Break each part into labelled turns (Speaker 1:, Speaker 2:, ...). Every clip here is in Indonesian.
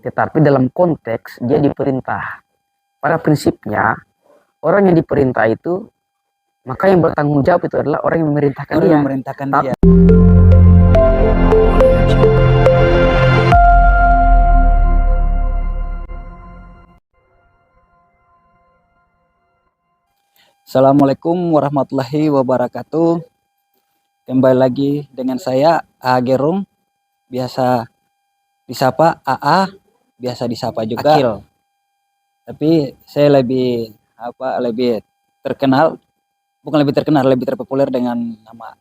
Speaker 1: tetapi dalam konteks dia diperintah. Pada prinsipnya orang yang diperintah itu, maka yang bertanggung jawab itu adalah orang yang memerintahkan
Speaker 2: Orang
Speaker 1: dia.
Speaker 2: yang memerintahkan dia. Assalamualaikum warahmatullahi wabarakatuh. Kembali lagi dengan saya Gerung, biasa disapa AA, biasa disapa juga
Speaker 1: Akil.
Speaker 2: Tapi saya lebih terkenal, bukan lebih terkenal, lebih terpopuler dengan nama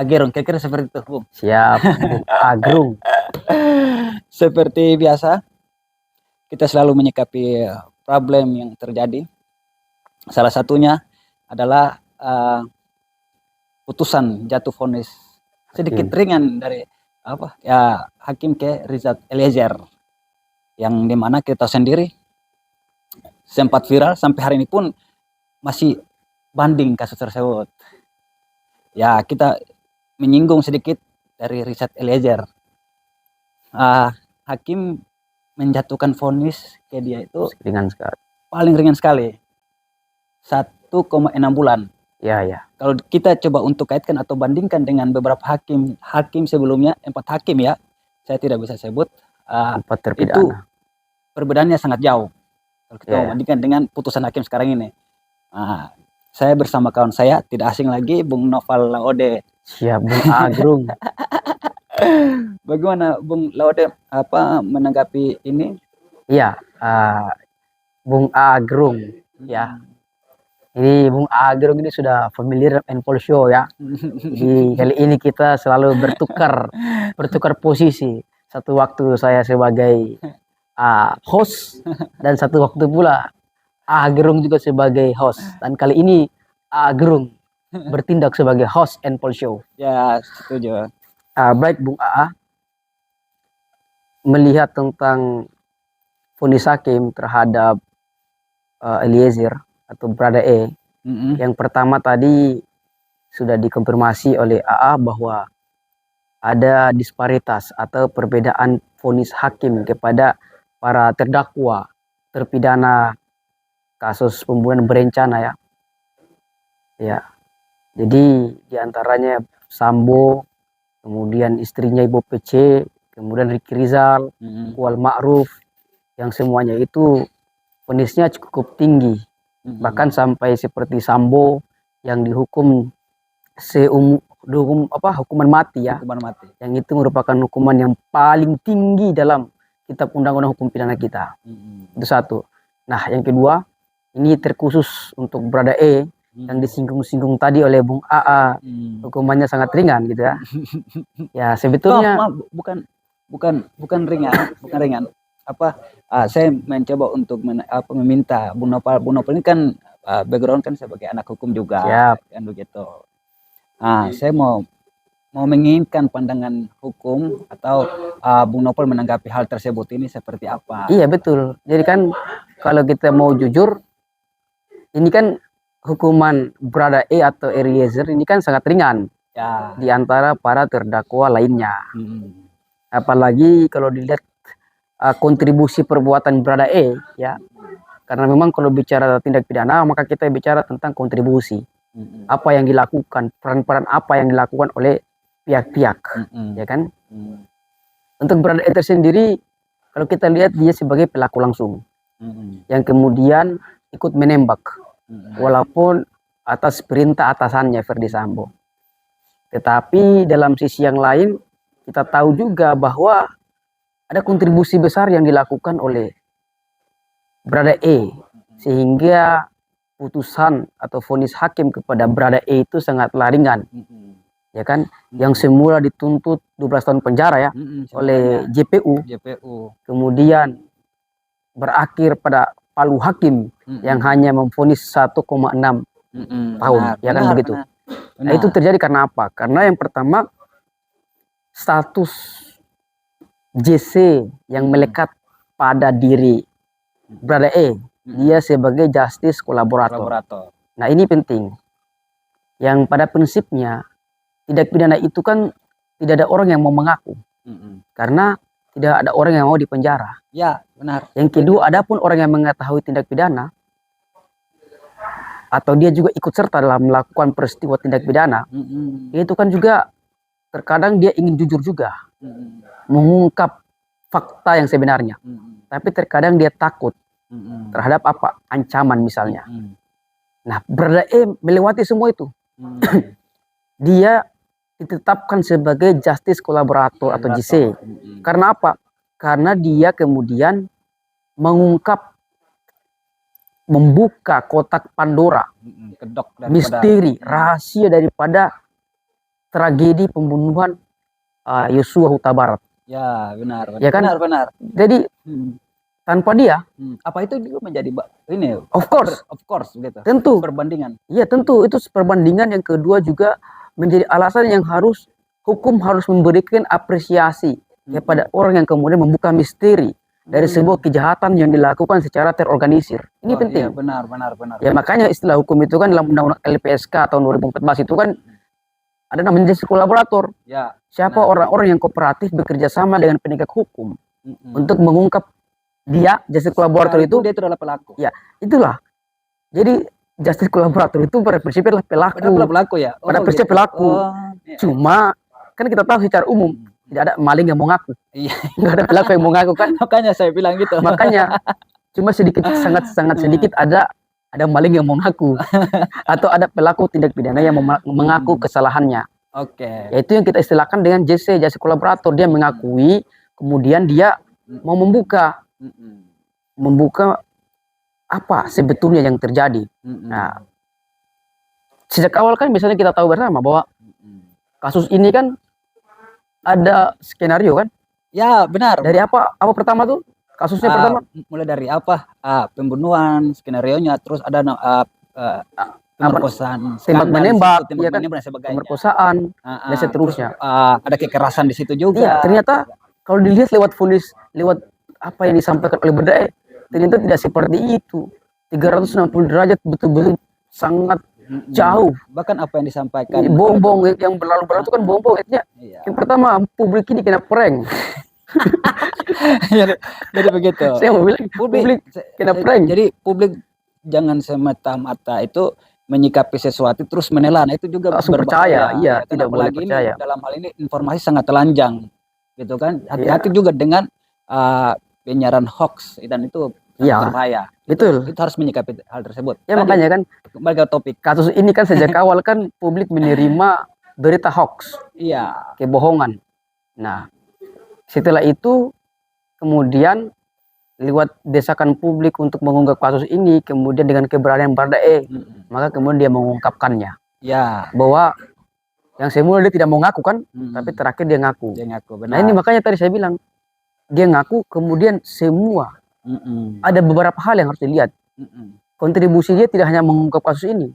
Speaker 2: Gerung. Kira-kira seperti itu, Bung.
Speaker 1: Siap, Bung Agrung.
Speaker 2: Seperti biasa, kita selalu menyikapi problem yang terjadi. Salah satunya adalah putusan jatuh vonis sedikit ringan dari hakim ke Richard Eliezer, yang dimana kita sendiri sempat viral sampai hari ini pun masih banding kasus tersebut. Ya, kita menyinggung sedikit dari Richard Eliezer. Hakim menjatuhkan vonis ke dia itu
Speaker 1: Ringan sekali.
Speaker 2: paling ringan sekali, 1,6 bulan.
Speaker 1: Ya.
Speaker 2: Kalau kita coba untuk kaitkan atau bandingkan dengan beberapa hakim sebelumnya, 4 hakim ya, saya tidak bisa sebut,
Speaker 1: 4 terpidana.
Speaker 2: itu perbedaannya sangat jauh kalau kita membandingkan dengan putusan hakim sekarang ini. Saya bersama kawan saya, tidak asing lagi, Bung Noval Laode.
Speaker 1: Siap, Bung Agrung.
Speaker 2: Bagaimana Bung Laode menanggapi ini?
Speaker 1: Iya, Bung Agrung ya. Ini Bung Agrung ini sudah familiar Enpol Show ya. Jadi kali ini kita selalu bertukar posisi. Satu waktu saya sebagai host, dan satu waktu pula Agrung juga sebagai host. Dan kali ini Agrung bertindak sebagai host Enpol Show.
Speaker 2: Ya, setuju.
Speaker 1: Baik Bung AA, melihat tentang vonis hakim terhadap Eliezer atau Brada E. Yang pertama tadi sudah dikonfirmasi oleh AA bahwa ada disparitas atau perbedaan vonis hakim kepada para terdakwa terpidana kasus pembunuhan berencana ya. Jadi diantaranya Sambo, kemudian istrinya Ibu PC, kemudian Ricky Rizal, Kual Ma'ruf, yang semuanya itu vonisnya cukup tinggi. Bahkan sampai seperti Sambo yang dihukum hukuman mati ya.
Speaker 2: Hukuman mati.
Speaker 1: Yang itu merupakan hukuman yang paling tinggi dalam kitab undang-undang hukum pidana kita. Itu satu. Nah, yang kedua, ini terkhusus untuk Brada E yang disinggung-singgung tadi oleh Bung AA. Hukumannya sangat ringan gitu ya. Ya, sebetulnya
Speaker 2: bukan ringan. Saya mencoba untuk meminta Bung Nopal ini kan background kan sebagai anak hukum juga.
Speaker 1: Siap.
Speaker 2: Kan begitu. Saya mau menginginkan pandangan hukum atau Bung Nopal menanggapi hal tersebut ini seperti apa.
Speaker 1: Iya betul. Jadi kan kalau kita mau jujur, ini kan hukuman Brada E atau Eliezer ini kan sangat ringan ya, di antara para terdakwa lainnya. Apalagi kalau dilihat kontribusi perbuatan Brada E ya, karena memang kalau bicara tindak pidana maka kita bicara tentang kontribusi, apa yang dilakukan, peran-peran apa yang dilakukan oleh pihak-pihak, ya kan. Untuk Brada E tersendiri, kalau kita lihat dia sebagai pelaku langsung, yang kemudian ikut menembak, walaupun atas perintah atasannya Ferdi Sambo. Tetapi dalam sisi yang lain kita tahu juga bahwa ada kontribusi besar yang dilakukan oleh Brada E, sehingga putusan atau vonis hakim kepada Brada E itu sangatlah ringan, ya kan. Yang semula dituntut 12 tahun penjara ya oleh JPU, kemudian berakhir pada palu hakim yang hanya memvonis 1,6 tahun, ya kan begitu. Nah, itu terjadi karena apa? Karena yang pertama, status JC yang melekat pada diri Brada E, dia sebagai justice kolaborator. Nah, ini penting. Yang pada prinsipnya tindak pidana itu kan tidak ada orang yang mau mengaku. Karena tidak ada orang yang mau dipenjara.
Speaker 2: Ya, benar.
Speaker 1: Yang kedua, adapun orang yang mengetahui tindak pidana atau dia juga ikut serta dalam melakukan peristiwa tindak pidana, itu kan juga terkadang dia ingin jujur juga, mengungkap fakta yang sebenarnya. Tapi terkadang dia takut terhadap apa? Ancaman misalnya. Nah, Baradae melewati semua itu. Dia ditetapkan sebagai justice collaborator atau JC. Karena apa? Karena dia kemudian mengungkap, membuka kotak Pandora,
Speaker 2: Kedok
Speaker 1: misteri, rahasia daripada tragedi pembunuhan Yosua Huta Barat.
Speaker 2: Ya, benar.
Speaker 1: Ya kan?
Speaker 2: Benar.
Speaker 1: Jadi tanpa dia,
Speaker 2: apa itu juga menjadi ini?
Speaker 1: of course,
Speaker 2: gitu.
Speaker 1: tentu.
Speaker 2: Perbandingan.
Speaker 1: Iya tentu itu perbandingan. Yang kedua juga menjadi alasan yang harus hukum harus memberikan apresiasi kepada orang yang kemudian membuka misteri dari sebuah kejahatan yang dilakukan secara terorganisir. Ini penting.
Speaker 2: Iya, benar.
Speaker 1: Ya makanya istilah hukum itu kan dalam Undang-Undang LPSK tahun 2014 itu kan ada namanya justice collaborator.
Speaker 2: Ya.
Speaker 1: Siapa orang-orang yang kooperatif bekerja sama dengan penegak hukum untuk mengungkap dia justice collaborator itu
Speaker 2: dia adalah pelaku.
Speaker 1: Ya, itulah. Jadi justice collaborator itu pada prinsipnya adalah pelaku.
Speaker 2: Pada pelaku ya.
Speaker 1: Pada prinsipnya pelaku. Cuma kan kita tahu secara umum tidak ada maling yang mau ngaku.
Speaker 2: Iya.
Speaker 1: Nggak ada pelaku yang mau ngaku kan.
Speaker 2: Makanya saya bilang gitu.
Speaker 1: Makanya cuma sangat sedikit ada maling yang mau ngaku atau ada pelaku tindak pidana yang mengaku kesalahannya.
Speaker 2: Oke.
Speaker 1: Yaitu yang kita istilahkan dengan JC, justice collaborator. Dia mengakui, kemudian dia mau membuka apa sebetulnya yang terjadi. Nah, sejak awal kan misalnya kita tahu bersama bahwa kasus ini kan ada skenario kan?
Speaker 2: Ya, benar.
Speaker 1: Dari apa pertama tuh? Kasusnya pertama
Speaker 2: mulai dari apa? Pembunuhan, skenarionya, terus ada pemerkosaan,
Speaker 1: tembak menembak,
Speaker 2: ya kan?
Speaker 1: Pemerkosaan dan seterusnya.
Speaker 2: Ada kekerasan di situ juga.
Speaker 1: Iya, ternyata kalau dilihat lewat lewat apa yang disampaikan oleh Baradae, ternyata tidak seperti itu. 360 derajat betul-betul sangat jauh.
Speaker 2: Bahkan apa yang disampaikan
Speaker 1: bohong yang berlalu-lalu itu kan bohong.
Speaker 2: Iya.
Speaker 1: Yang pertama, publik ini kena prank.
Speaker 2: jadi begitu.
Speaker 1: Saya mau bilang publik kena prank.
Speaker 2: Jadi publik jangan semata-mata itu menyikapi sesuatu terus menelan, itu juga
Speaker 1: langsung percaya. Iya, tidak boleh
Speaker 2: apalagi
Speaker 1: percaya.
Speaker 2: Dalam hal ini informasi sangat telanjang, gitu kan. Hati-hati juga dengan penyiaran hoax, dan itu berbahaya.
Speaker 1: Betul.
Speaker 2: Itu harus menyikapi hal tersebut.
Speaker 1: Ya makanya kan
Speaker 2: kembali ke topik.
Speaker 1: Kasus ini kan sejak awal kan publik menerima berita hoax.
Speaker 2: Iya.
Speaker 1: Kebohongan. Nah, setelah itu kemudian lewat desakan publik untuk mengungkap kasus ini, kemudian dengan keberanian Baradae, maka kemudian dia mengungkapkannya.
Speaker 2: Ya.
Speaker 1: Bahwa yang semula dia tidak mau ngaku kan, tapi terakhir dia ngaku.
Speaker 2: Benar.
Speaker 1: Nah ini makanya tadi saya bilang, dia ngaku kemudian semua. Ada beberapa hal yang harus dilihat. Kontribusi dia tidak hanya mengungkap kasus ini,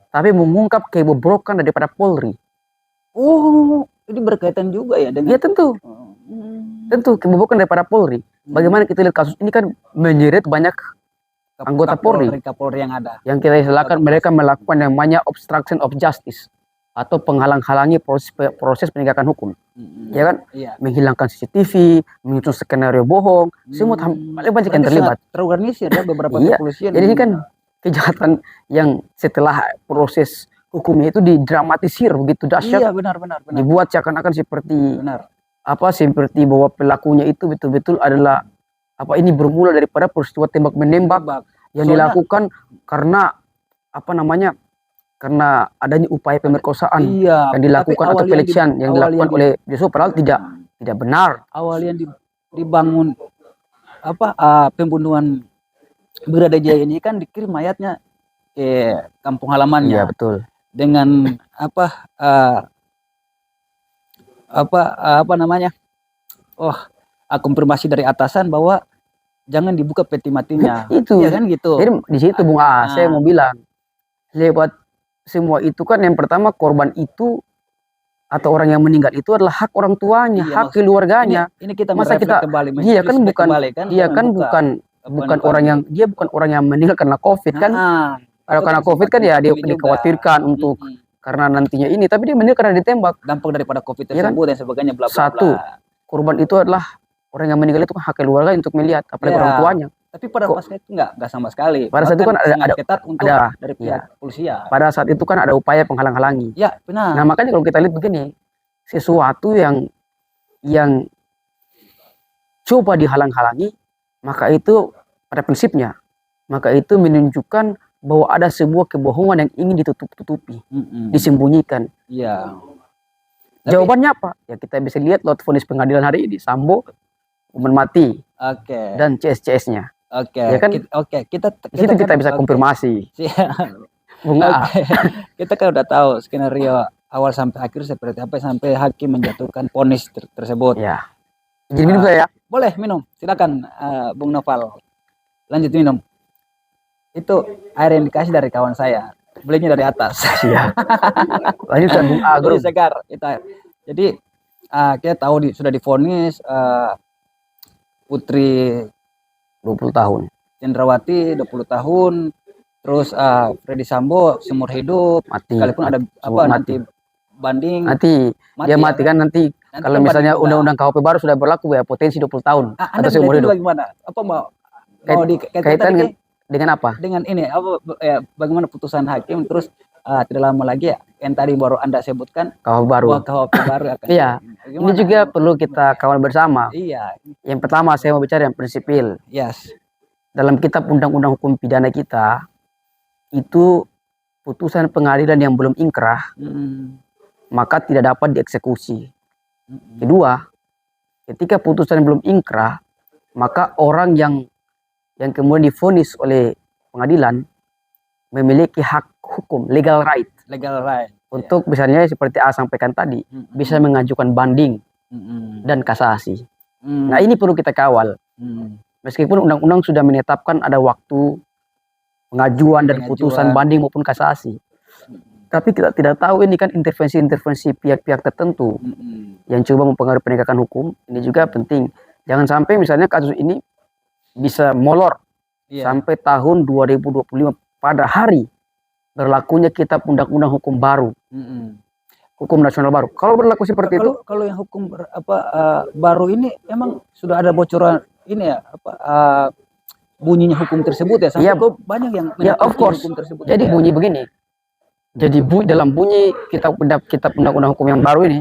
Speaker 1: tapi mengungkap kebobrokan daripada Polri.
Speaker 2: Oh, ini berkaitan juga ya dengan.
Speaker 1: Ya tentu. Tentu kebobrokan daripada Polri. Bagaimana kita lihat kasus ini kan menyeret banyak anggota Polri
Speaker 2: yang ada.
Speaker 1: Yang kita istilahkan mereka melakukan yang namanya obstruction of justice atau penghalang-halangi proses penegakan hukum. Ya kan?
Speaker 2: Iya.
Speaker 1: Menghilangkan CCTV, menyusun skenario bohong, semua paling banyak yang terlibat.
Speaker 2: Terorganisir ya beberapa kepolisian.
Speaker 1: Jadi ini kan kejahatan yang setelah proses hukumnya itu didramatisir begitu dahsyat.
Speaker 2: Iya, benar.
Speaker 1: Dibuat seakan-akan seperti seperti bahwa pelakunya itu betul-betul adalah ini bermula daripada peristiwa tembak menembak yang dilakukan karena karena adanya upaya pemerkosaan yang dilakukan atau pelecehan yang dilakukan oleh Yosua, padahal tidak benar.
Speaker 2: Awal yang dibangun pembunuhan Baradae ini kan dikirim mayatnya ke kampung halamannya.
Speaker 1: Iya, betul.
Speaker 2: Dengan konfirmasi dari atasan bahwa jangan dibuka peti matinya.
Speaker 1: Itu
Speaker 2: ya kan gitu.
Speaker 1: Jadi di situ Bung saya mau bilang, lewat semua itu kan yang pertama korban itu atau orang yang meninggal itu adalah hak orang tuanya, hak keluarganya.
Speaker 2: Ini kita
Speaker 1: masa kita
Speaker 2: kembali,
Speaker 1: dia kan bukan orang yang meninggal karena COVID kan. Kalau karena COVID kan ya dia dikhawatirkan untuk karena nantinya ini, tapi dia meninggal karena ditembak.
Speaker 2: Dampak daripada COVID tersebut dan sebagainya, bla bla bla.
Speaker 1: Satu, korban itu adalah orang yang meninggal itu kan hak keluarga untuk melihat, apalagi
Speaker 2: Ya.
Speaker 1: orang tuanya.
Speaker 2: Tapi pada
Speaker 1: Kok-
Speaker 2: pasnya itu nggak sama sekali.
Speaker 1: Pada saat itu
Speaker 2: Bahkan
Speaker 1: kan
Speaker 2: sangat
Speaker 1: ada
Speaker 2: ketat untuk
Speaker 1: ada
Speaker 2: dari
Speaker 1: ya.
Speaker 2: pihak kepolisian.
Speaker 1: Pada saat itu kan ada upaya penghalang-halangi.
Speaker 2: Ya, benar.
Speaker 1: Nah makanya kalau kita lihat begini, sesuatu yang coba dihalang-halangi, maka itu pada prinsipnya, maka itu menunjukkan bahwa ada sebuah kebohongan yang ingin ditutup-tutupi, disembunyikan.
Speaker 2: Iya.
Speaker 1: Jawabannya apa? Ya kita bisa lihat lewat vonis pengadilan hari ini, Sambo hukuman mati
Speaker 2: Oke.
Speaker 1: dan CS-CS-nya.
Speaker 2: Oke.
Speaker 1: Ya kan?
Speaker 2: Kita
Speaker 1: Di situ kita bisa
Speaker 2: oke.
Speaker 1: konfirmasi.
Speaker 2: Siap.
Speaker 1: Bunga.
Speaker 2: Oke. Kita kan udah tahu skenario awal sampai akhir seperti apa sampai hakim menjatuhkan vonis tersebut.
Speaker 1: Ya. Jadi minum saya.
Speaker 2: Boleh minum, silakan Bung Noval. Lanjut minum. Itu air yang dikasih dari kawan saya. Belinya dari atas.
Speaker 1: Iya. Lanjutkan Bung Agro.
Speaker 2: Jadi segar itu air. Jadi kita tahu sudah divonis Putri
Speaker 1: 20 tahun.
Speaker 2: Cendrawati 20 tahun. Terus Freddy Sambo seumur hidup.
Speaker 1: Mati.
Speaker 2: Sekalipun ada
Speaker 1: Semua
Speaker 2: nanti banding.
Speaker 1: Mati. Dia mati kan nanti kalau
Speaker 2: kan
Speaker 1: misalnya
Speaker 2: banding juga.
Speaker 1: undang-undang KUHP baru sudah berlaku ya potensi 20 tahun
Speaker 2: Anda
Speaker 1: atau seumur
Speaker 2: melihat itu
Speaker 1: hidup.
Speaker 2: bagaimana? Apa mau
Speaker 1: Kaitan
Speaker 2: tadi
Speaker 1: dengan apa?
Speaker 2: dengan ini apa bagaimana putusan hakim terus tidak lama lagi ya yang tadi baru Anda sebutkan
Speaker 1: KUHP baru.
Speaker 2: bahwa KUHP baru akan
Speaker 1: Iya. Ini
Speaker 2: Gimana?
Speaker 1: juga perlu kita kawal bersama.
Speaker 2: Iya.
Speaker 1: Yang pertama saya mau bicara yang prinsipil.
Speaker 2: Yes.
Speaker 1: Dalam kitab undang-undang hukum pidana kita itu putusan pengadilan yang belum ingkrah maka tidak dapat dieksekusi. Kedua, ketika putusan belum ingkrah, maka orang yang kemudian divonis oleh pengadilan memiliki hak hukum, legal right, untuk misalnya seperti A sampaikan tadi, bisa mengajukan banding dan kasasi. Nah ini perlu kita kawal. Meskipun undang-undang sudah menetapkan ada waktu pengajuan dan putusan banding maupun kasasi. Tapi kita tidak tahu ini kan intervensi-intervensi pihak-pihak tertentu yang coba mempengaruhi penegakan hukum. Ini juga penting. Jangan sampai misalnya kasus ini bisa molor sampai tahun 2025 pada hari berlakunya kitab undang-undang hukum baru. Hukum nasional baru. Kalau berlaku seperti itu,
Speaker 2: kalau yang hukum baru ini emang sudah ada bocoran ini ya bunyinya hukum tersebut ya sampai kok banyak yang
Speaker 1: of course.
Speaker 2: Hukum tersebut.
Speaker 1: Jadi bunyi begini. Jadi dalam bunyi kitab undang-undang hukum yang baru ini,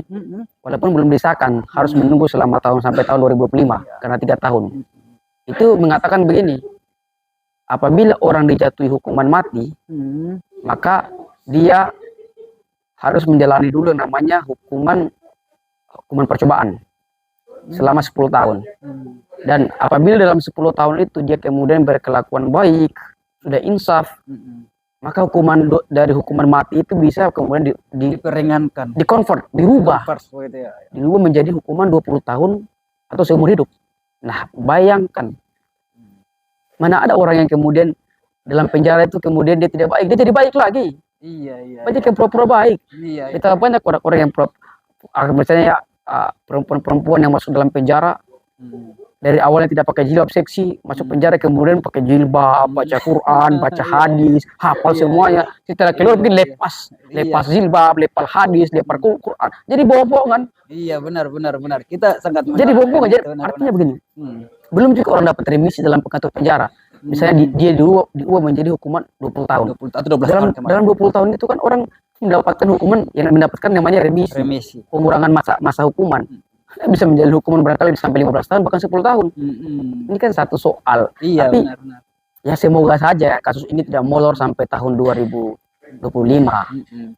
Speaker 1: walaupun belum disahkan, harus menunggu selama sampai tahun 2025 karena 3 tahun. Itu mengatakan begini, apabila orang dijatuhi hukuman mati, maka dia harus menjalani dulu namanya hukuman percobaan selama 10 tahun. Dan apabila dalam 10 tahun itu dia kemudian berkelakuan baik, sudah insaf, maka dari hukuman mati itu bisa kemudian
Speaker 2: diperingankan,
Speaker 1: dikonvert, dirubah menjadi hukuman 20 tahun atau seumur hidup. Nah, bayangkan mana ada orang yang kemudian dalam penjara itu kemudian dia tidak baik, dia jadi baik lagi. Banyak yang pura-pura baik. Kita banyak orang yang misalnya perempuan yang masuk dalam penjara dari awalnya tidak pakai jilbab seksi, masuk penjara kemudian pakai jilbab, baca Quran, baca hadis, hafal semuanya. Setelah keluar mungkin lepas jilbab, lepas hadis, lepas Quran. Jadi bohongan.
Speaker 2: Iya benar. Kita sangat.
Speaker 1: Jadi bohongan. Jadi artinya begini. Belum juga orang dapat remisi dalam pengaturan penjara. Misalnya dia diubah menjadi hukuman 20 tahun.
Speaker 2: 20 atau 12 tahun.
Speaker 1: Dalam 20 tahun itu kan orang mendapatkan hukuman yang mendapatkan namanya remisi. Pengurangan masa hukuman. Bisa menjalani hukuman barangkali sampai 15 tahun bahkan 10 tahun. Ini kan satu soal.
Speaker 2: Iya,
Speaker 1: tapi
Speaker 2: benar.
Speaker 1: Ya semoga saja kasus ini tidak molor sampai tahun 2025.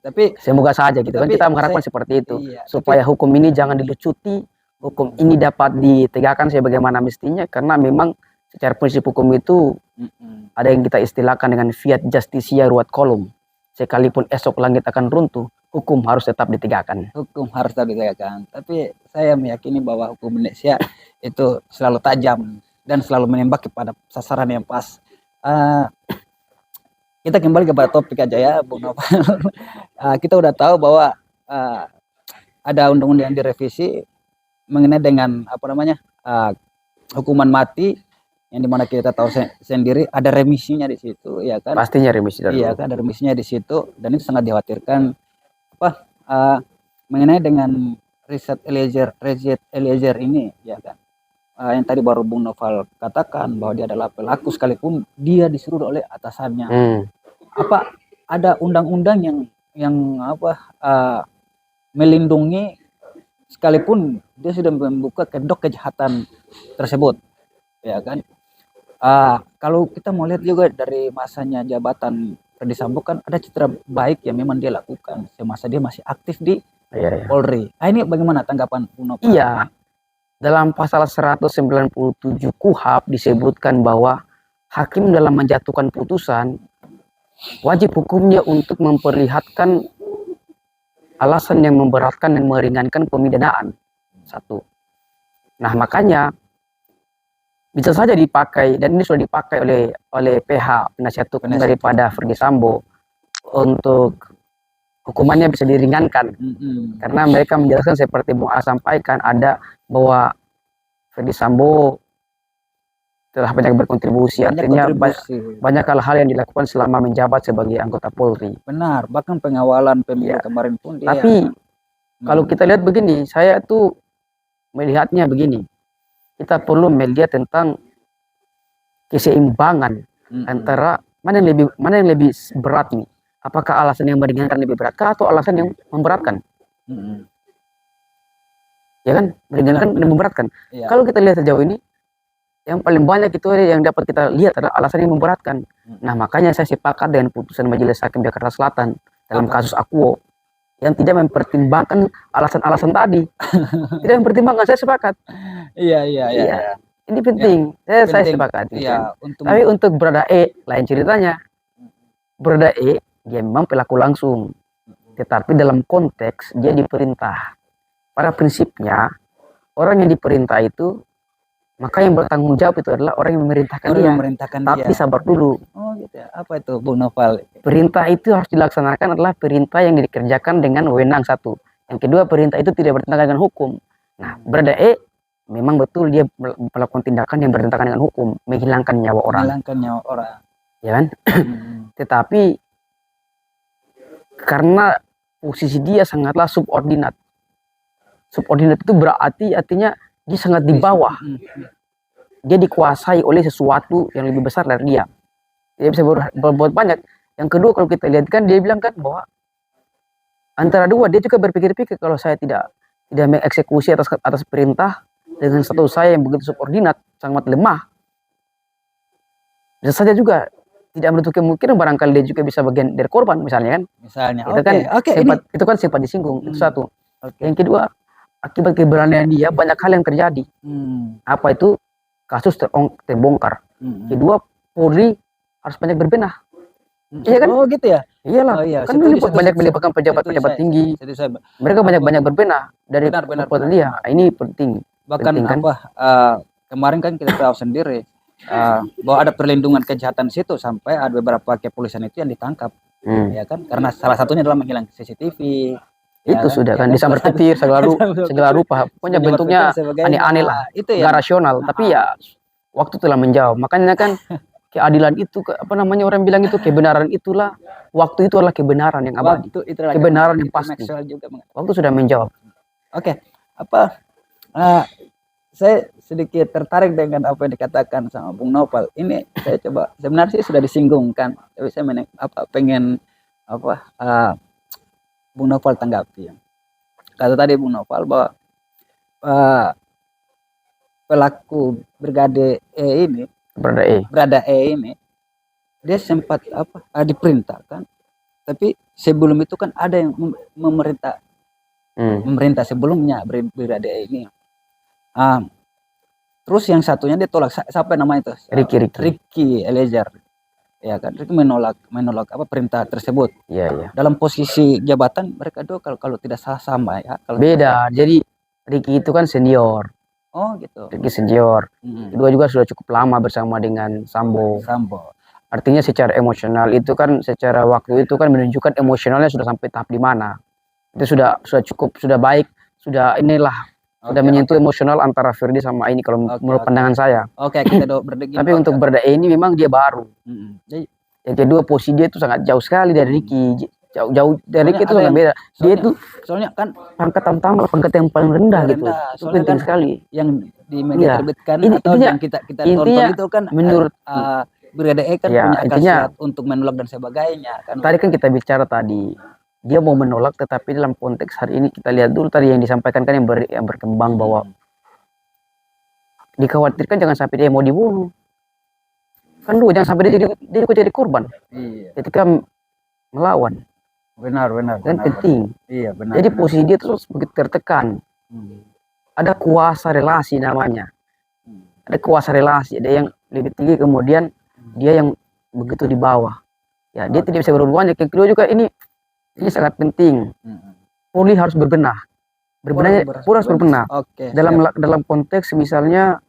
Speaker 2: Tapi
Speaker 1: semoga saja gitu kan, kita mengharapkan seperti itu. Supaya hukum ini jangan dilucuti, hukum ini dapat ditegakkan sebagaimana mestinya, karena memang secara prinsip hukum itu ada yang kita istilahkan dengan fiat justitia ruat colum. Sekalipun esok langit akan runtuh, hukum harus tetap ditegakkan.
Speaker 2: Tapi saya meyakini bahwa hukum Indonesia itu selalu tajam dan selalu menembak kepada sasaran yang pas. Kita kembali kepada topik aja ya, Bung Noval. Kita udah tahu bahwa ada undang-undang yang direvisi mengenai dengan hukuman mati, yang dimana kita tahu sendiri ada remisinya di situ, ya kan?
Speaker 1: Pastinya remisi.
Speaker 2: Iya kan, ada remisinya di situ, dan itu sangat dikhawatirkan mengenai dengan Richard Eliezer ini, ya kan? yang tadi baru Bung Noval katakan bahwa dia adalah pelaku sekalipun dia disuruh oleh atasannya. Apa ada undang-undang yang melindungi sekalipun dia sudah membuka kedok kejahatan tersebut, ya kan? Kalau kita mau lihat juga dari masanya jabatan Ferdy Sambo kan ada citra baik yang memang dia lakukan semasa dia masih aktif di Polri. Ini bagaimana tanggapan Bung Noval?
Speaker 1: Iya, dalam pasal 197 KUHP disebutkan bahwa hakim dalam menjatuhkan putusan wajib hukumnya untuk memperlihatkan alasan yang memberatkan dan meringankan pemidanaan. Satu. Nah, makanya bisa saja dipakai, dan ini sudah dipakai oleh PH penasihat hukum daripada Ferdy Sambo untuk hukumannya bisa diringankan. Karena mereka menjelaskan seperti Bung A sampaikan ada bahwa Ferdy Sambo telah banyak berkontribusi, artinya banyak hal-hal yang dilakukan selama menjabat sebagai anggota Polri.
Speaker 2: Benar, bahkan pengawalan pemilu kemarin pun dia.
Speaker 1: Tapi kalau kita lihat begini, saya tuh melihatnya begini, kita perlu melihat tentang keseimbangan antara mana yang lebih berat nih. Apakah alasan yang meringankan lebih berat atau alasan yang memberatkan? Ya kan, meringankan dan memberatkan. Kalau kita lihat sejauh ini, yang paling banyak itu yang dapat kita lihat adalah alasan yang memberatkan. Nah, makanya saya sepakat dengan putusan Majelis Hakim Jakarta Selatan dalam kasus Akuo yang tidak mempertimbangkan alasan-alasan tadi. Tidak mempertimbangkan, saya sepakat.
Speaker 2: Iya.
Speaker 1: Ini penting. Saya sepakat. Tapi untuk Brada E lain ceritanya. Brada E dia memang pelaku langsung, tetapi dalam konteks dia diperintah. Pada prinsipnya orang yang diperintah itu, maka yang bertanggung jawab itu adalah orang yang memerintahkan dia. Tapi sabar dulu.
Speaker 2: Oh gitu ya. Apa itu Bung Noval?
Speaker 1: Perintah itu harus dilaksanakan adalah perintah yang dikerjakan dengan wewenang satu. Yang kedua, perintah itu tidak bertentangan dengan hukum. Nah, Brada E memang betul dia melakukan tindakan yang bertentangan dengan hukum, menghilangkan nyawa orang. Ya kan? Tetapi karena posisi dia sangatlah subordinat. Subordinat itu berarti artinya dia sangat di bawah. Dia dikuasai oleh sesuatu yang lebih besar dari dia. Dia bisa berbuat banyak. Yang kedua, kalau kita lihat kan dia bilang kan bahwa antara dua dia juga berpikir-pikir kalau saya tidak mengeksekusi atas perintah dengan status saya yang begitu subordinat, sangat lemah. Bisa saja juga tidak menutup kemungkinan barangkali dia juga bisa bagian dari korban misalnya kan. Itu kan sempat disinggung. Itu satu. Yang kedua, akibat keberanian dia banyak hal yang terjadi. Apa itu? Kasus terbongkar. Kedua, Polri harus banyak berbenah. Iya kan?
Speaker 2: Oh gitu ya?
Speaker 1: Iyalah. Kan banyak melibatkan pejabat-pejabat tinggi. Mereka banyak berbenah dari perbuatan dia. Ini penting.
Speaker 2: Bahkan kan? Kemarin kan kita tahu sendiri bahwa ada perlindungan kejahatan situ sampai ada beberapa kepolisian itu yang ditangkap. Ya kan? Karena salah satunya adalah menghilang CCTV.
Speaker 1: Itu sudah kan disambar petir segala rupa. Pokoknya bentuknya aneh-aneh lah. Nggak rasional. Tapi ya waktu telah menjawab. Makanya kan keadilan itu, orang bilang itu kebenaran itulah, waktu itu adalah kebenaran yang abadi. Kebenaran yang pasti. Waktu sudah menjawab.
Speaker 2: Oke. Saya sedikit tertarik dengan apa yang dikatakan sama Bung Noval. Ini saya coba, sebenarnya sih sudah disinggungkan. Tapi saya pengen Bung Noval tanggapi. Kata tadi Bung Noval bahwa pelaku Brigade E ini, Brada E ini, dia sempat diperintahkan, tapi sebelum itu kan ada yang memerintah sebelumnya Brigade E ini. Terus yang satunya dia tolak, siapa namanya itu? Ricky Eliezer. Ya kan, Ricky menolak perintah tersebut.
Speaker 1: Iya.
Speaker 2: Dalam posisi jabatan mereka dua kalau tidak salah sama ya.
Speaker 1: Beda. Jadi Ricky itu kan senior.
Speaker 2: Oh gitu.
Speaker 1: Ricky senior. Kedua juga sudah cukup lama bersama dengan Sambo. Artinya secara emosional itu kan, secara waktu itu kan menunjukkan emosionalnya sudah sampai tahap di mana. Itu sudah cukup, sudah baik, sudah menyentuh emosional antara Ferdy sama ini kalau menurut pandangan saya.
Speaker 2: Kita
Speaker 1: Tapi untuk Brada E ini memang dia baru. Yang kedua, posisi dia itu sangat jauh sekali dari Ricky. Jauh dari Ricky itu sangat beda. Dia itu
Speaker 2: soalnya kan
Speaker 1: pangkat yang paling rendah gitu. Itu penting
Speaker 2: kan
Speaker 1: sekali.
Speaker 2: Yang di media
Speaker 1: Iya.
Speaker 2: terbitkan
Speaker 1: Ini
Speaker 2: atau
Speaker 1: intinya-
Speaker 2: yang kita tonton
Speaker 1: intinya
Speaker 2: itu kan
Speaker 1: menurut
Speaker 2: Brigade E kan
Speaker 1: ya,
Speaker 2: punya
Speaker 1: intinya
Speaker 2: khasiat untuk menolak dan sebagainya kan.
Speaker 1: tadi kan kita bicara tadi dia mau menolak, tetapi dalam konteks hari ini kita lihat dulu tadi yang disampaikan kan yang berkembang bahwa dikhawatirkan jangan sampai dia mau dibunuh. Kan dulu jangan sampai dia jadi korban
Speaker 2: Iya,
Speaker 1: ketika melawan.
Speaker 2: benar
Speaker 1: Kan penting.
Speaker 2: Iya, benar.
Speaker 1: Jadi
Speaker 2: benar.
Speaker 1: posisi dia terus begitu tertekan.
Speaker 2: Hmm.
Speaker 1: Ada kuasa relasi namanya.
Speaker 2: Hmm.
Speaker 1: Ada kuasa relasi, ada yang lebih tinggi, kemudian dia yang begitu di bawah. Ya, dia tidak bisa berbuat banyak. Yang kedua juga ini sangat penting.
Speaker 2: Hmm.
Speaker 1: Polri harus berbenah. Polri harus berbenah.
Speaker 2: Oke.
Speaker 1: Dalam konteks misalnya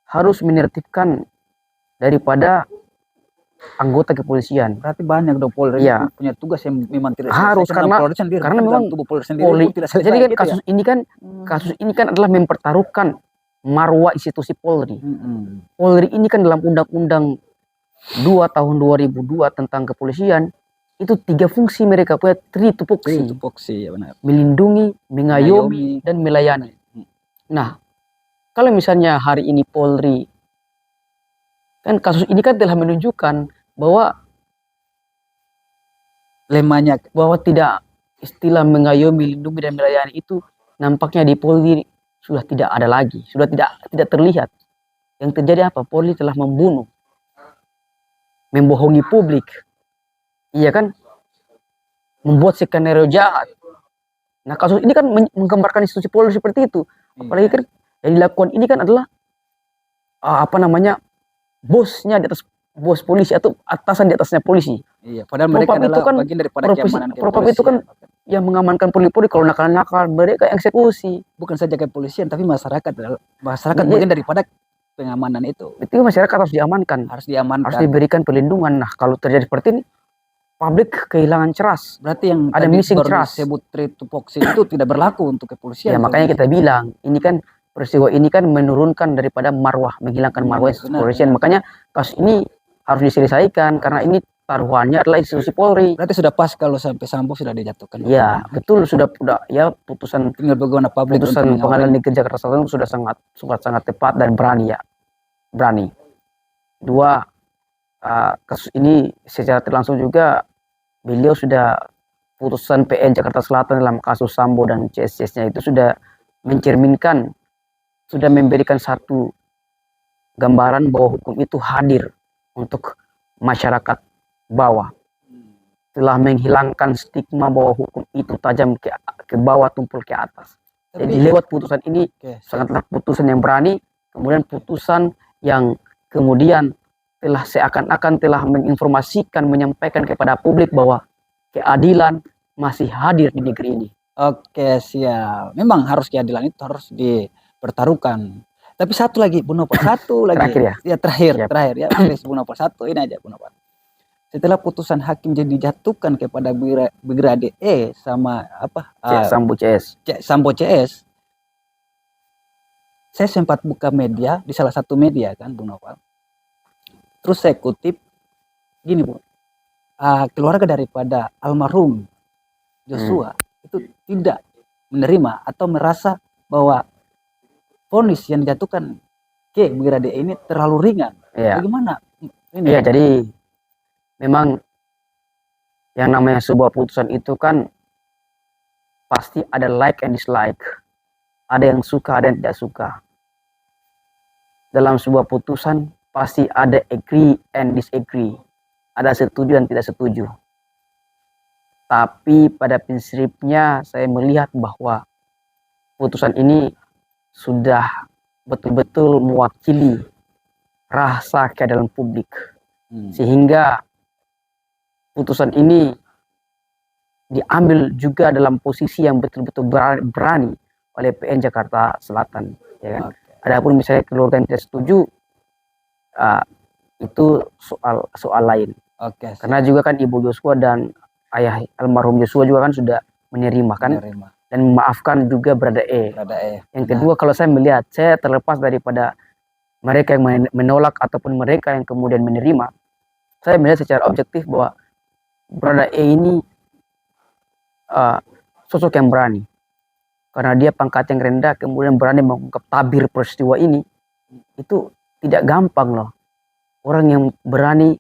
Speaker 1: harus menertibkan daripada anggota kepolisian.
Speaker 2: Berarti banyak dong Polri
Speaker 1: Iya.
Speaker 2: punya tugas yang memang tidak
Speaker 1: Harus,
Speaker 2: selesai dengan Polri sendiri.
Speaker 1: karena
Speaker 2: Kan
Speaker 1: memang
Speaker 2: dalam tubuh Polri sendiri
Speaker 1: Polri.
Speaker 2: pun tidak selesai
Speaker 1: Jadi kan
Speaker 2: gitu
Speaker 1: kasus ini kan adalah mempertaruhkan marwah institusi Polri. Polri ini kan dalam Undang-Undang 2 tahun 2002 tentang kepolisian itu 3 fungsi mereka punya,
Speaker 2: tupoksi ya benar.
Speaker 1: melindungi, mengayomi, dan melayani. Nah, kalau misalnya hari ini Polri kan kasus ini kan telah menunjukkan bahwa
Speaker 2: lemahnya
Speaker 1: bahwa tidak istilah mengayomi, melindungi, dan melayani itu nampaknya di Polri sudah tidak ada lagi, sudah tidak terlihat. Yang terjadi apa? Polri telah membunuh, membohongi publik, iya kan, membuat skenario jahat. Nah, kasus ini kan menggambarkan institusi Polri seperti itu. Apalagi kan yang dilakukan ini kan adalah bosnya di atas bos polisi atau atasan di atasnya polisi.
Speaker 2: Iya, padahal mereka adalah
Speaker 1: kan
Speaker 2: bagian daripada keamanan
Speaker 1: Propam itu kan yang mengamankan Polri kalau nakal-nakal, mereka eksekusi.
Speaker 2: Bukan saja kepolisian tapi masyarakat bagian daripada pengamanan itu.
Speaker 1: Itu masyarakat harus diamankan. Harus diberikan perlindungan. Nah, kalau terjadi seperti ini, publik kehilangan trust.
Speaker 2: Berarti yang
Speaker 1: ada missing trust.
Speaker 2: Disebut tupoksi itu tidak berlaku untuk kepolisian.
Speaker 1: Ya, makanya kita bilang, ini kan peristiwa ini kan menurunkan daripada marwah, menghilangkan marwah kepolisian. Makanya kasus ini harus diselesaikan karena ini taruhannya adalah institusi Polri.
Speaker 2: Berarti sudah pas kalau sampai Sambo sudah dijatuhkan.
Speaker 1: Ya, betul, sudah ya putusan
Speaker 2: tinggal bagaimana publik
Speaker 1: putusan Pengadilan Negeri Jakarta Selatan sudah sangat tepat dan berani ya. Berani. Dua, kasus ini secara langsung juga beliau sudah putusan PN Jakarta Selatan dalam kasus Sambo dan CS-nya itu sudah mencerminkan, sudah memberikan satu gambaran bahwa hukum itu hadir untuk masyarakat bawah, telah menghilangkan stigma bahwa hukum itu tajam ke bawah, tumpul ke atas. Jadi lewat putusan ini sangatlah putusan yang berani, kemudian putusan yang kemudian telah seakan-akan telah menginformasikan, menyampaikan kepada publik bahwa keadilan masih hadir di negeri ini.
Speaker 2: Oke, siap. Memang harus keadilan itu harus dipertaruhkan. Tapi satu lagi, Bu Nopal, satu lagi.
Speaker 1: Terakhir ya?
Speaker 2: Ya, terakhir ya. Bu Nopal, satu ini aja, Bu Nopal. Setelah putusan hakim jadi dijatuhkan kepada Brigade E sama Sambo CS, saya sempat buka media di salah satu media kan, Bu Nopal. Terus saya kutip gini, Bu. Keluarga daripada almarhum Joshua itu tidak menerima atau merasa bahwa vonis yang dijatuhkan ke Brigade ini terlalu ringan. Bagaimana?
Speaker 1: Iya, jadi memang yang namanya sebuah putusan itu kan pasti ada like and dislike. Ada yang suka, ada yang tidak suka. Dalam sebuah putusan pasti ada agree and disagree. Ada setuju dan tidak setuju. Tapi pada prinsipnya saya melihat bahwa putusan ini sudah betul-betul mewakili rasa keadilan publik. Sehingga putusan ini diambil juga dalam posisi yang betul-betul berani oleh PN Jakarta Selatan, ya kan. Adapun misalnya keluarga yang tidak setuju, itu soal lain. Karena juga kan ibu Joshua dan ayah almarhum Joshua juga kan sudah menerima dan memaafkan juga Brigade E. Yang kedua, kalau saya melihat, saya terlepas daripada mereka yang menolak ataupun mereka yang kemudian menerima, saya melihat secara objektif bahwa Brigade E ini sosok yang berani. karena dia pangkat yang rendah kemudian berani mengungkap tabir peristiwa ini, itu tidak gampang loh. Orang yang berani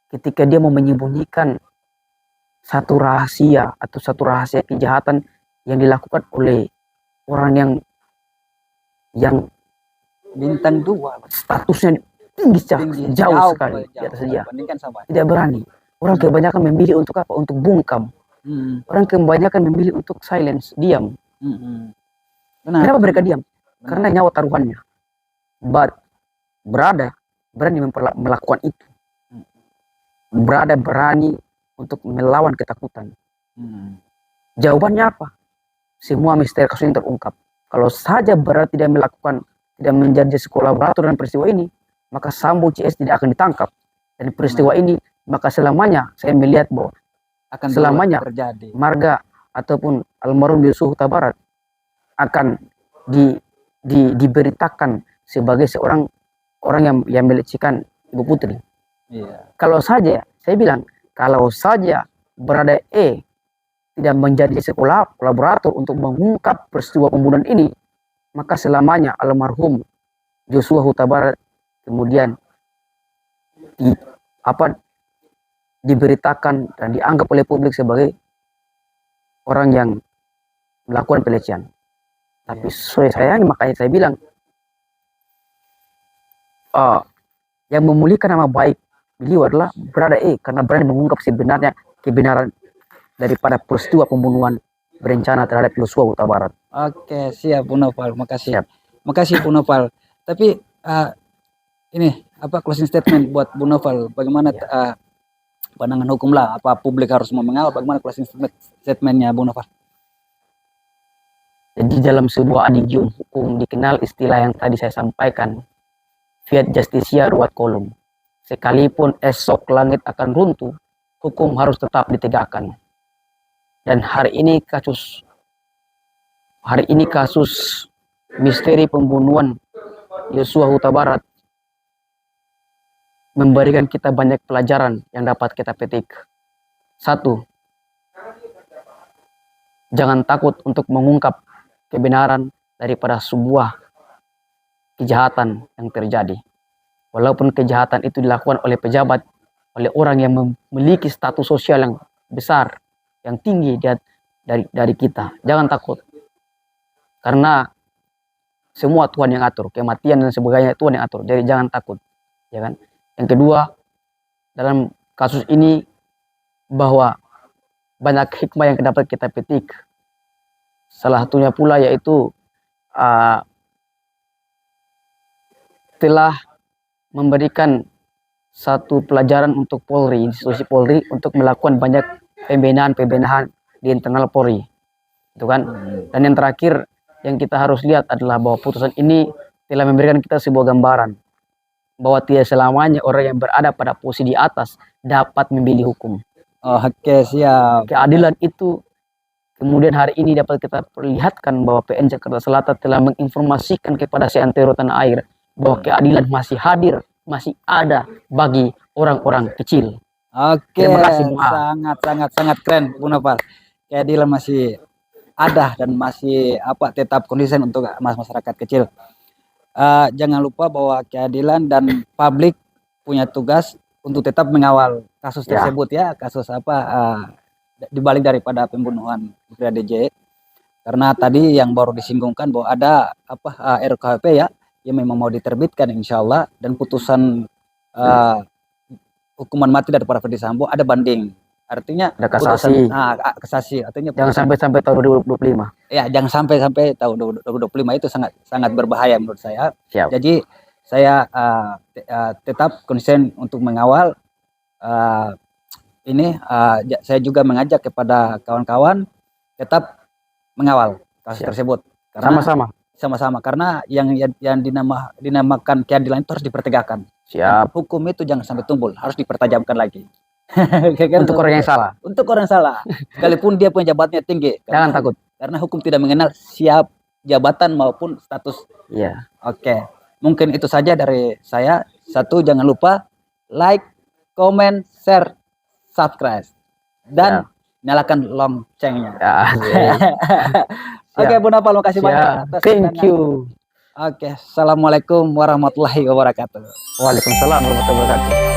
Speaker 1: ketika dia mau menyembunyikan satu rahasia atau satu rahasia kejahatan yang dilakukan oleh orang yang
Speaker 2: Bintang 2
Speaker 1: statusnya tinggi, jauh sekali di atas dia. Tidak berani. Orang kebanyakan memilih untuk apa? Untuk bungkam. Orang kebanyakan memilih untuk silence, diam. Kenapa mereka diam? Karena nyawa taruhannya. But berada berani melakukan itu. Berada berani untuk melawan ketakutan. Jawabannya apa? Semua misteri kasus ini terungkap. Kalau saja Berada tidak melakukan, tidak menjadi kolaborator dalam peristiwa ini, maka Sambo CS tidak akan ditangkap. Dan peristiwa ini, maka selamanya saya melihat bahwa
Speaker 2: akan
Speaker 1: selamanya
Speaker 2: terjadi.
Speaker 1: Marga ataupun almarhum Yosua Huta Barat akan diberitakan sebagai seorang orang yang melecehkan Ibu Putri. Kalau saja, saya bilang, kalau saja Berada tidak menjadi kolaborator untuk mengungkap peristiwa pembunuhan ini, maka selamanya almarhum Yosua Huta Barat kemudian diberitakan dan dianggap oleh publik sebagai orang yang melakukan pelecehan. Tapi sayangnya makanya saya bilang yang memulihkan nama baik beliau adalah Berada karena berani mengungkap kebenaran daripada peristiwa pembunuhan berencana terhadap Yosua Huta Barat.
Speaker 2: Oke, siap Bu Noval, makasih.
Speaker 1: Siap.
Speaker 2: Makasih Bu Noval. Tapi ini closing statement buat Bu Noval, bagaimana pandangan hukum lah, apa publik harus mengawal, bagaimana closing statementnya Bu Noval?
Speaker 1: Jadi dalam sebuah adigium hukum dikenal istilah yang tadi saya sampaikan, fiat justitia ruat kolum. Sekalipun esok langit akan runtuh, hukum harus tetap ditegakkan. Dan hari ini kasus misteri pembunuhan Yosua Huta Barat memberikan kita banyak pelajaran yang dapat kita petik. 1. Jangan takut untuk mengungkap kebenaran daripada sebuah kejahatan yang terjadi. Walaupun kejahatan itu dilakukan oleh pejabat, oleh orang yang memiliki status sosial yang besar, yang tinggi dari kita. Jangan takut. Karena semua Tuhan yang atur, kematian dan sebagainya Tuhan yang atur. Jadi jangan takut, ya kan? Yang kedua, dalam kasus ini bahwa banyak hikmah yang dapat kita petik. Salah satunya pula yaitu telah memberikan satu pelajaran untuk Polri, institusi Polri untuk melakukan banyak pembenahan di internal Polri, itu kan. Dan yang terakhir yang kita harus lihat adalah bahwa putusan ini telah memberikan kita sebuah gambaran bahwa tidak selamanya orang yang berada pada posisi di atas dapat memilih hukum.
Speaker 2: Oke, siap.
Speaker 1: Keadilan itu kemudian hari ini dapat kita perlihatkan bahwa PN Jakarta Selatan telah menginformasikan kepada seantero tanah air bahwa keadilan masih hadir, masih ada bagi orang-orang kecil.
Speaker 2: Oke, sangat keren Bu Noval. Keadilan masih ada dan masih tetap konsisten untuk masyarakat kecil. Jangan lupa bahwa keadilan dan publik punya tugas untuk tetap mengawal kasus tersebut ya, kasus dibalik daripada pembunuhan Brigadir J. Karena tadi yang baru disinggungkan bahwa ada RKP ya yang memang mau diterbitkan insya Allah, dan putusan hukuman mati daripada Ferdy Sambo ada banding. Artinya
Speaker 1: ada kasasi.
Speaker 2: Kasasi artinya
Speaker 1: jangan sampai tahun 2025.
Speaker 2: Ya, jangan sampai tahun 2025, itu sangat berbahaya menurut saya.
Speaker 1: Siap.
Speaker 2: Jadi saya tetap konsen untuk mengawal ini. Saya juga mengajak kepada kawan-kawan tetap mengawal kasus tersebut. Sama-sama karena yang dinamakan keadilan itu harus dipertegakkan.
Speaker 1: Siap.
Speaker 2: Hukum itu jangan sampai tumpul, harus dipertajamkan lagi.
Speaker 1: Untuk orang yang salah.
Speaker 2: Untuk orang salah. Sekalipun dia punya jabatannya tinggi.
Speaker 1: Jangan takut.
Speaker 2: Karena hukum tidak mengenal siap jabatan maupun status.
Speaker 1: Iya.
Speaker 2: Oke. Mungkin itu saja dari saya. 1, jangan lupa like, comment, share, subscribe. Dan nyalakan loncengnya. Oke, Bu Nopal, makasih banyak
Speaker 1: Siap.
Speaker 2: atas
Speaker 1: Thank
Speaker 2: undangan.
Speaker 1: you.
Speaker 2: Oke, assalamualaikum warahmatullahi wabarakatuh.
Speaker 1: Waalaikumsalam warahmatullahi wabarakatuh.